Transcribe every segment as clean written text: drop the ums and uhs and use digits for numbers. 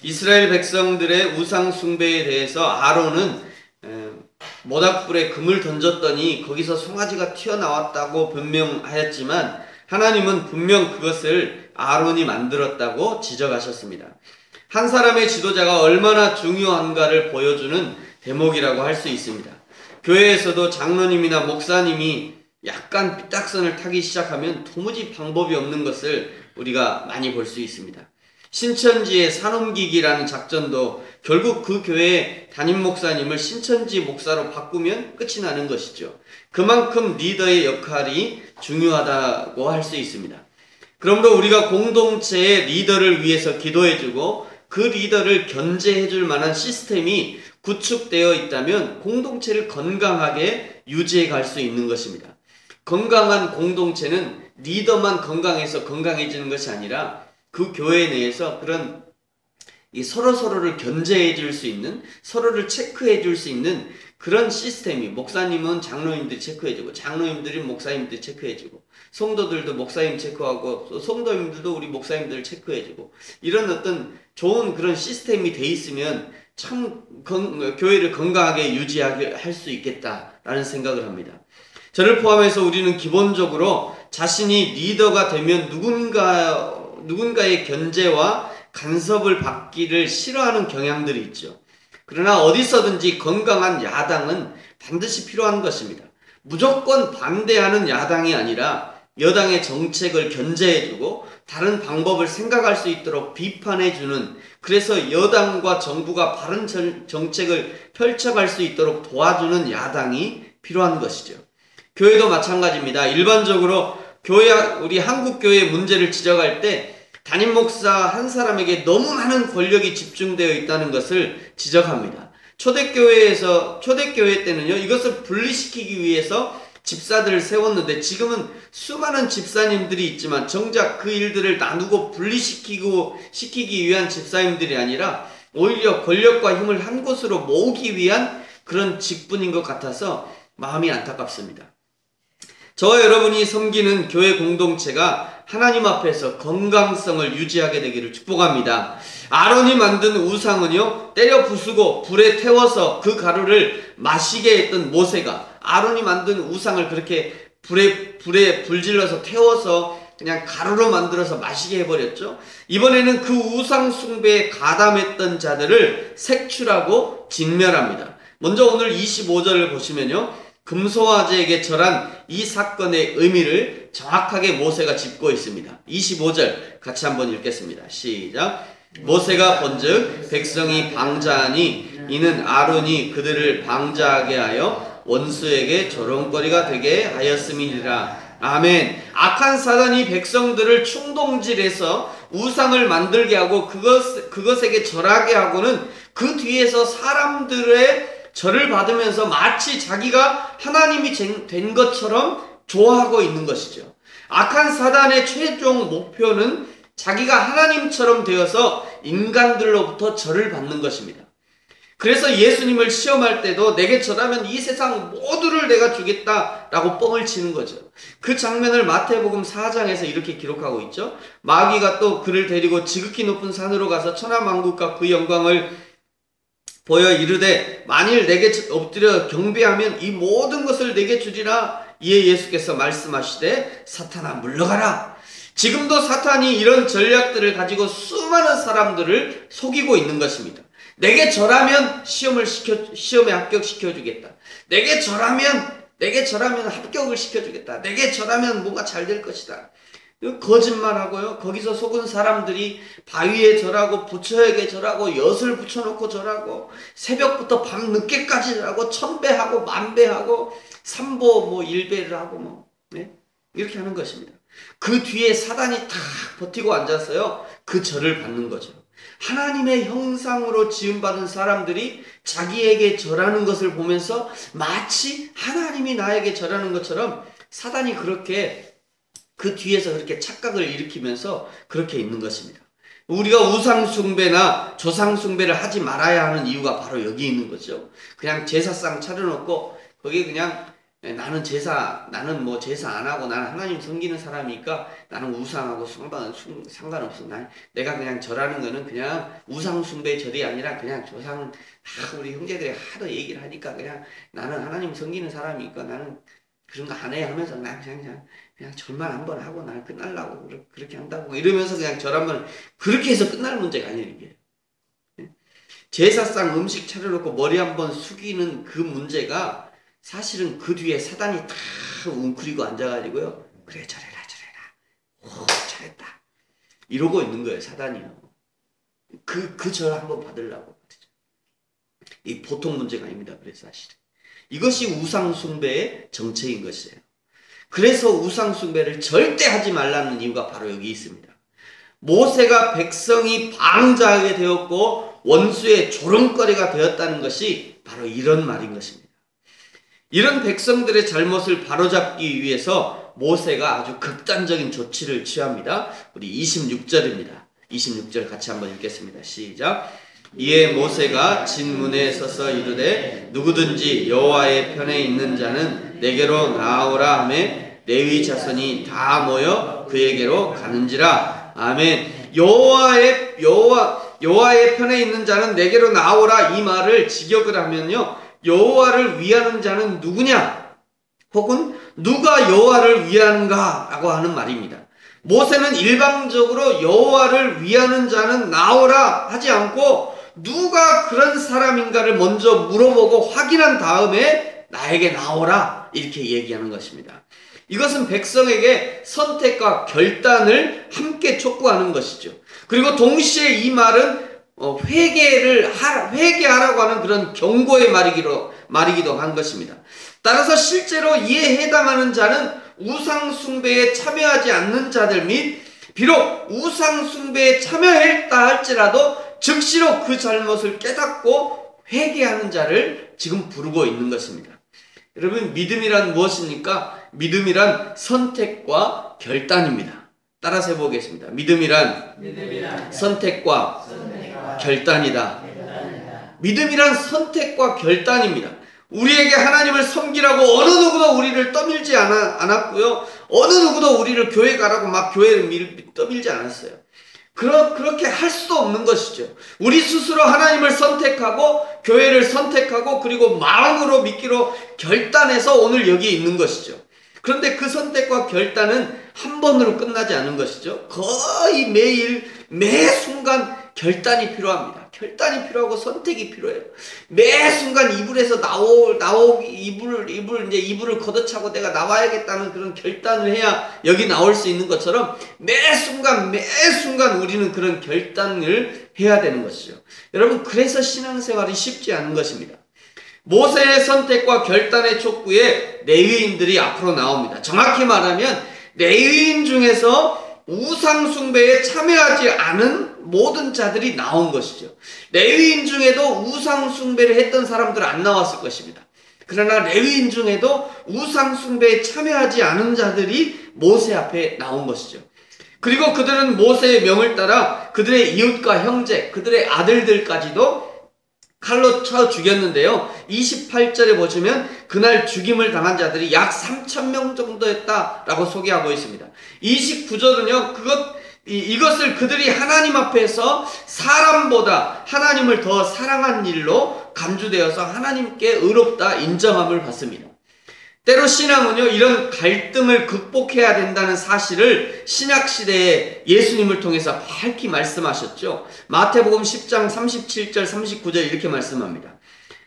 이스라엘 백성들의 우상 숭배에 대해서 아론은 모닥불에 금을 던졌더니 거기서 송아지가 튀어나왔다고 변명하였지만 하나님은 분명 그것을 아론이 만들었다고 지적하셨습니다. 한 사람의 지도자가 얼마나 중요한가를 보여주는 대목이라고 할 수 있습니다. 교회에서도 장로님이나 목사님이 약간 삐딱선을 타기 시작하면 도무지 방법이 없는 것을 우리가 많이 볼 수 있습니다. 신천지의 산옮기기라는 작전도 결국 그 교회의 담임 목사님을 신천지 목사로 바꾸면 끝이 나는 것이죠. 그만큼 리더의 역할이 중요하다고 할 수 있습니다. 그러므로 우리가 공동체의 리더를 위해서 기도해주고 그 리더를 견제해줄 만한 시스템이 구축되어 있다면 공동체를 건강하게 유지해 갈 수 있는 것입니다. 건강한 공동체는 리더만 건강해서 건강해지는 것이 아니라 그 교회 내에서 그런 서로를 견제해 줄 수 있는, 서로를 체크해 줄 수 있는 그런 시스템이, 목사님은 장로님들이 체크해 주고 장로님들이 목사님들 체크해 주고 성도들도 목사님 체크하고 성도님들도 우리 목사님들 체크해 주고 이런 어떤 좋은 그런 시스템이 돼 있으면 참 교회를 건강하게 유지하게 할 수 있겠다라는 생각을 합니다. 저를 포함해서 우리는 기본적으로 자신이 리더가 되면 누군가의 견제와 간섭을 받기를 싫어하는 경향들이 있죠. 그러나 어디서든지 건강한 야당은 반드시 필요한 것입니다. 무조건 반대하는 야당이 아니라 여당의 정책을 견제해주고 다른 방법을 생각할 수 있도록 비판해주는, 그래서 여당과 정부가 바른 정책을 펼쳐갈 수 있도록 도와주는 야당이 필요한 것이죠. 교회도 마찬가지입니다. 일반적으로 우리 한국교회의 문제를 지적할 때 담임 목사 한 사람에게 너무 많은 권력이 집중되어 있다는 것을 지적합니다. 초대교회 때는요, 이것을 분리시키기 위해서 집사들을 세웠는데 지금은 수많은 집사님들이 있지만 정작 그 일들을 나누고 시키기 위한 집사님들이 아니라 오히려 권력과 힘을 한 곳으로 모으기 위한 그런 직분인 것 같아서 마음이 안타깝습니다. 저와 여러분이 섬기는 교회 공동체가 하나님 앞에서 건강성을 유지하게 되기를 축복합니다. 아론이 만든 우상은요, 때려 부수고 불에 태워서 그 가루를 마시게 했던 모세가 아론이 만든 우상을 그렇게 불에 불질러서 태워서 그냥 가루로 만들어서 마시게 해버렸죠. 이번에는 그 우상 숭배에 가담했던 자들을 색출하고 진멸합니다. 먼저 오늘 25절을 보시면요, 금소아지에게 절한 이 사건의 의미를 정확하게 모세가 짚고 있습니다. 25절 같이 한번 읽겠습니다. 시작. 모세가 본즉 백성이 방자하니 이는 아론이 그들을 방자하게 하여 원수에게 조롱거리가 되게 하였음이니라. 아멘. 악한 사단이 백성들을 충동질해서 우상을 만들게 하고 그것에게 절하게 하고는 그 뒤에서 사람들의 절을 받으면서 마치 자기가 하나님이 된 것처럼 좋아하고 있는 것이죠. 악한 사단의 최종 목표는 자기가 하나님처럼 되어서 인간들로부터 절을 받는 것입니다. 그래서 예수님을 시험할 때도 내게 절하면 이 세상 모두를 내가 주겠다라고 뻥을 치는 거죠. 그 장면을 마태복음 4장에서 이렇게 기록하고 있죠. 마귀가 또 그를 데리고 지극히 높은 산으로 가서 천하만국과 그 영광을 보여 이르되 만일 내게 엎드려 경배하면 이 모든 것을 내게 주리라. 이에 예수께서 말씀하시되 사탄아 물러가라. 지금도 사탄이 이런 전략들을 가지고 수많은 사람들을 속이고 있는 것입니다. 내게 절하면 시험에 합격시켜 주겠다. 내게 절하면 합격을 시켜주겠다. 내게 절하면 뭔가 잘 될 것이다. 거짓말하고요. 거기서 속은 사람들이 바위에 절하고 부처에게 절하고 엿을 붙여놓고 절하고 새벽부터 밤 늦게까지 절하고 천배하고 만배하고 삼보 일배를 하고 이렇게 하는 것입니다. 그 뒤에 사단이 탁 버티고 앉아서요, 그 절을 받는 거죠. 하나님의 형상으로 지음받은 사람들이 자기에게 절하는 것을 보면서 마치 하나님이 나에게 절하는 것처럼 사단이 그렇게 그 뒤에서 그렇게 착각을 일으키면서 그렇게 있는 것입니다. 우리가 우상숭배나 조상숭배를 하지 말아야 하는 이유가 바로 여기 있는 거죠. 그냥 제사상 차려놓고 거기에 그냥 나는 뭐 제사 안 하고 나는 하나님 섬기는 사람이니까 나는 우상하고 상관없어. 내가 그냥 절하는 거는 그냥 우상 숭배 절이 아니라 그냥 조상, 우리 형제들이 하도 얘기를 하니까 그냥 나는 하나님 섬기는 사람이니까 나는 그런 거 안 해 하면서 나 그냥 절만 한번 하고 나는 끝날라고 그렇게 한다고 이러면서 그냥 절 한번 그렇게 해서 끝날 문제가 아니에요, 이게. 제사상 음식 차려놓고 머리 한번 숙이는 그 문제가 사실은 그 뒤에 사단이 다 웅크리고 앉아가지고요. 그래, 저래라. 오, 잘했다. 이러고 있는 거예요, 사단이요. 그 절 한번 받으려고. 이 보통 문제가 아닙니다, 그래서 사실은. 이것이 우상숭배의 정체인 것이에요. 그래서 우상숭배를 절대 하지 말라는 이유가 바로 여기 있습니다. 모세가 백성이 방자하게 되었고 원수의 조롱거리가 되었다는 것이 바로 이런 말인 것입니다. 이런 백성들의 잘못을 바로잡기 위해서 모세가 아주 극단적인 조치를 취합니다. 우리 26절입니다. 26절 같이 한번 읽겠습니다. 시작. 이에 모세가 진문에 서서 이르되 누구든지 여호와의 편에 있는 자는 내게로 나오라 하매 레위 자손이 다 모여 그에게로 가는지라. 아멘. 여호와의 편에 있는 자는 내게로 나오라, 이 말을 직역을 하면요, 여호와를 위하는 자는 누구냐, 혹은 누가 여호와를 위하는가 라고 하는 말입니다. 모세는 일방적으로 여호와를 위하는 자는 나오라 하지 않고 누가 그런 사람인가를 먼저 물어보고 확인한 다음에 나에게 나오라 이렇게 얘기하는 것입니다. 이것은 백성에게 선택과 결단을 함께 촉구하는 것이죠. 그리고 동시에 이 말은 회개하라고 하는 그런 경고의 말이기도 한 것입니다. 따라서 실제로 이에 해당하는 자는 우상숭배에 참여하지 않는 자들 및 비록 우상숭배에 참여했다 할지라도 즉시로 그 잘못을 깨닫고 회개하는 자를 지금 부르고 있는 것입니다. 여러분, 믿음이란 무엇입니까? 믿음이란 선택과 결단입니다. 따라서 해보겠습니다. 믿음이란 선택과 결단이다. 믿음이란 선택과 결단입니다. 우리에게 하나님을 섬기라고 어느 누구도 우리를 떠밀지 않았고요. 어느 누구도 우리를 교회 가라고 막 교회를 떠밀지 않았어요. 그렇게 할 수도 없는 것이죠. 우리 스스로 하나님을 선택하고 교회를 선택하고 그리고 마음으로 믿기로 결단해서 오늘 여기에 있는 것이죠. 그런데 그 선택과 결단은 한 번으로 끝나지 않은 것이죠. 거의 매일 매 순간 결단이 필요합니다. 결단이 필요하고 선택이 필요해요. 매 순간 이불에서 이불을 걷어차고 내가 나와야겠다는 그런 결단을 해야 여기 나올 수 있는 것처럼 매 순간 우리는 그런 결단을 해야 되는 것이죠. 여러분, 그래서 신앙생활이 쉽지 않은 것입니다. 모세의 선택과 결단의 촉구에 레위인들이 앞으로 나옵니다. 정확히 말하면 레위인 중에서 우상숭배에 참여하지 않은 모든 자들이 나온 것이죠. 레위인 중에도 우상숭배를 했던 사람들은 안 나왔을 것입니다. 그러나 레위인 중에도 우상숭배에 참여하지 않은 자들이 모세 앞에 나온 것이죠. 그리고 그들은 모세의 명을 따라 그들의 이웃과 형제, 그들의 아들들까지도 칼로 쳐 죽였는데요. 28절에 보시면 그날 죽임을 당한 자들이 약 3,000명 정도였다라고 소개하고 있습니다. 29절은요. 이것을 그들이 하나님 앞에서 사람보다 하나님을 더 사랑한 일로 간주되어서 하나님께 의롭다 인정함을 받습니다. 때로 신앙은요, 이런 갈등을 극복해야 된다는 사실을 신약시대에 예수님을 통해서 밝히 말씀하셨죠. 마태복음 10장 37절 39절 이렇게 말씀합니다.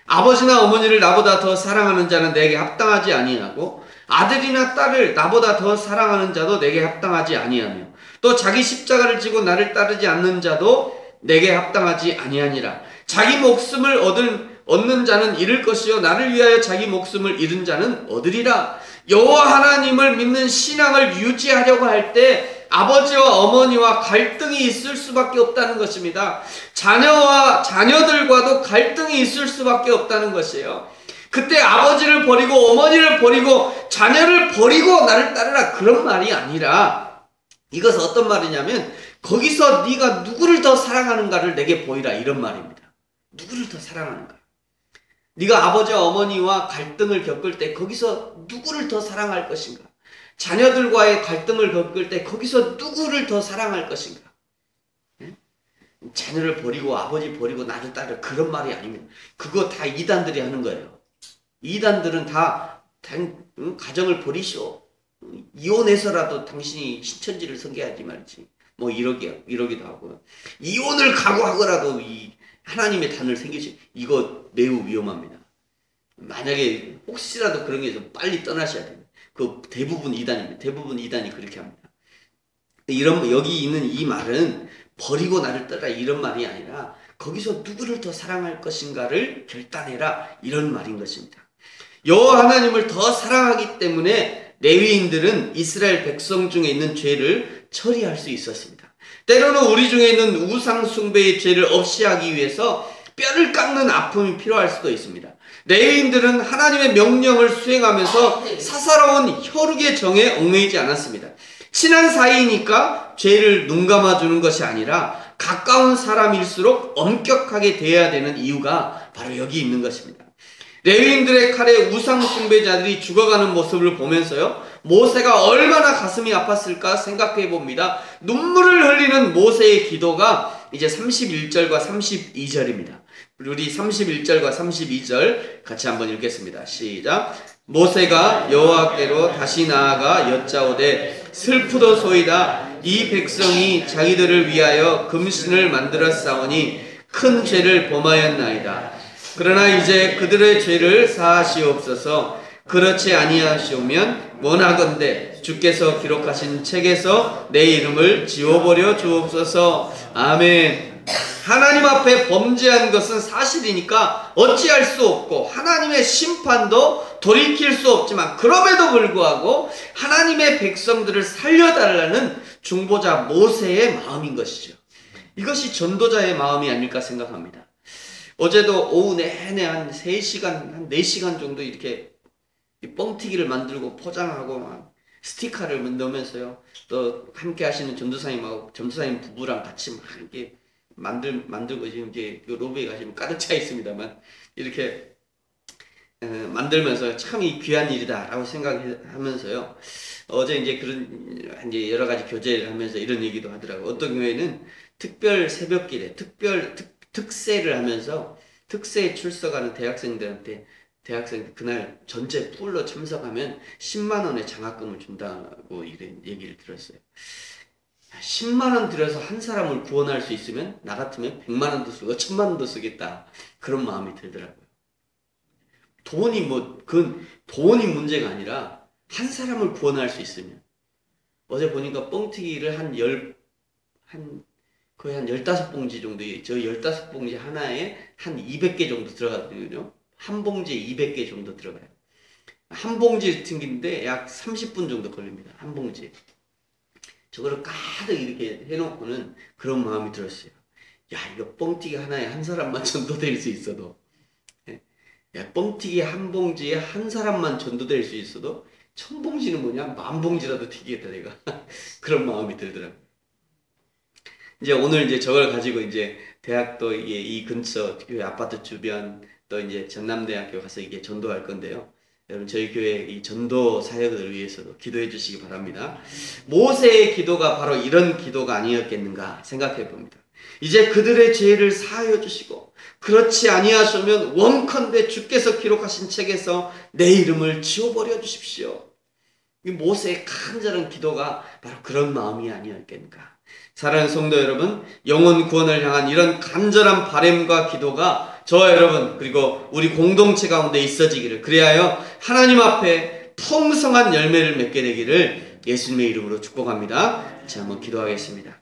아버지나 어머니를 나보다 더 사랑하는 자는 내게 합당하지 아니하고 아들이나 딸을 나보다 더 사랑하는 자도 내게 합당하지 아니하며 또 자기 십자가를 지고 나를 따르지 않는 자도 내게 합당하지 아니하니라. 자기 목숨을 얻는 자는 잃을 것이요 나를 위하여 자기 목숨을 잃은 자는 얻으리라. 여호와 하나님을 믿는 신앙을 유지하려고 할 때 아버지와 어머니와 갈등이 있을 수밖에 없다는 것입니다. 자녀들과도 갈등이 있을 수밖에 없다는 것이에요. 그때 아버지를 버리고 어머니를 버리고 자녀를 버리고 나를 따르라, 그런 말이 아니라 이것은 어떤 말이냐면 거기서 네가 누구를 더 사랑하는가를 내게 보이라, 이런 말입니다. 누구를 더 사랑하는가. 네가 아버지와 어머니와 갈등을 겪을 때 거기서 누구를 더 사랑할 것인가? 자녀들과의 갈등을 겪을 때 거기서 누구를 더 사랑할 것인가? 자녀를 버리고 아버지 버리고 나를 따르 그런 말이 아닙니다. 그거 다 이단들이 하는 거예요. 이단들은 다 가정을 버리시오. 이혼해서라도 당신이 신천지를 섬겨야지 말이지. 뭐 이러기도 하고 이혼을 각오하고라도 이 하나님의 단을 섬기시 이거 매우 위험합니다. 만약에 혹시라도 그런 게 있으면 빨리 떠나셔야 됩니다. 그 대부분 이단입니다. 대부분 이단이 그렇게 합니다. 여기 있는 이 말은 버리고 나를 떠나 이런 말이 아니라 거기서 누구를 더 사랑할 것인가를 결단해라 이런 말인 것입니다. 여호와 하나님을 더 사랑하기 때문에 레위인들은 이스라엘 백성 중에 있는 죄를 처리할 수 있었습니다. 때로는 우리 중에 있는 우상 숭배의 죄를 없이 하기 위해서 뼈를 깎는 아픔이 필요할 수도 있습니다. 레위인들은 하나님의 명령을 수행하면서 사사로운 혈육의 정에 얽매이지 않았습니다. 친한 사이니까 죄를 눈감아주는 것이 아니라 가까운 사람일수록 엄격하게 대해야 되는 이유가 바로 여기 있는 것입니다. 레위인들의 칼에 우상 숭배자들이 죽어가는 모습을 보면서요, 모세가 얼마나 가슴이 아팠을까 생각해 봅니다. 눈물을 흘리는 모세의 기도가 이제 31절과 32절입니다. 우리 31절과 32절 같이 한번 읽겠습니다. 시작. 모세가 여호와께로 다시 나아가 여짜오되 슬프도소이다. 이 백성이 자기들을 위하여 금신을 만들었사오니 큰 죄를 범하였나이다. 그러나 이제 그들의 죄를 사하시옵소서. 그렇지 아니하시오면 원하건대 주께서 기록하신 책에서 내 이름을 지워버려 주옵소서. 아멘. 하나님 앞에 범죄한 것은 사실이니까 어찌할 수 없고 하나님의 심판도 돌이킬 수 없지만 그럼에도 불구하고 하나님의 백성들을 살려달라는 중보자 모세의 마음인 것이죠. 이것이 전도자의 마음이 아닐까 생각합니다. 어제도 오후 내내 한 3시간, 한 4시간 정도 이렇게 뻥튀기를 만들고 포장하고 막 스티커를 넣으면서요. 또 함께 하시는 전도사님하고 전도사님 부부랑 같이 막 이렇게 만들고 지금 이제 로비에 가시면 가득 차 있습니다만 이렇게 만들면서 참 이 귀한 일이다라고 생각하면서요. 어제 이제 그런 이제 여러 가지 교제를 하면서 이런 얘기도 하더라고요. 어떤 경우에는 특별 새벽길에 특세를 하면서 특세에 출석하는 대학생들한테 그날 전체 풀로 참석하면 10만 원의 장학금을 준다고 이런 얘기를 들었어요. 10만 원 들여서 한 사람을 구원할 수 있으면 나 같으면 100만 원도 쓰고 1000만 원도 쓰겠다. 그런 마음이 들더라고요. 돈이 문제가 아니라 한 사람을 구원할 수 있으면. 어제 보니까 뻥튀기를 거의 한 15봉지 정도, 저 15봉지 하나에 한 200개 정도 들어가거든요. 한 봉지에 200개 정도 들어가요. 한 봉지 튕기는데 약 30분 정도 걸립니다. 한 봉지에. 저거를 가득 이렇게 해놓고는 그런 마음이 들었어요. 야, 이거 뻥튀기 하나에 한 사람만 전도될 수 있어도, 야, 뻥튀기 한 봉지에 한 사람만 전도될 수 있어도 1000봉지는 뭐냐? 10,000봉지라도 튀기겠다 내가. 그런 마음이 들더라고요. 이제 오늘 이제 저걸 가지고 이제 대학도 이 근처 교회 아파트 주변 또 이제 전남대학교 가서 이게 전도할 건데요. 여러분 저희 교회 이 전도 사역을 위해서도 기도해 주시기 바랍니다. 모세의 기도가 바로 이런 기도가 아니었겠는가 생각해 봅니다. 이제 그들의 죄를 사하여 주시고 그렇지 아니하시면 원컨대 주께서 기록하신 책에서 내 이름을 지워버려 주십시오. 이 모세의 간절한 기도가 바로 그런 마음이 아니었겠는가. 사랑하는 성도 여러분, 영혼 구원을 향한 이런 간절한 바람과 기도가 저와 여러분 그리고 우리 공동체 가운데 있어지기를, 그리하여 하나님 앞에 풍성한 열매를 맺게 되기를 예수님의 이름으로 축복합니다. 자, 한번 기도하겠습니다.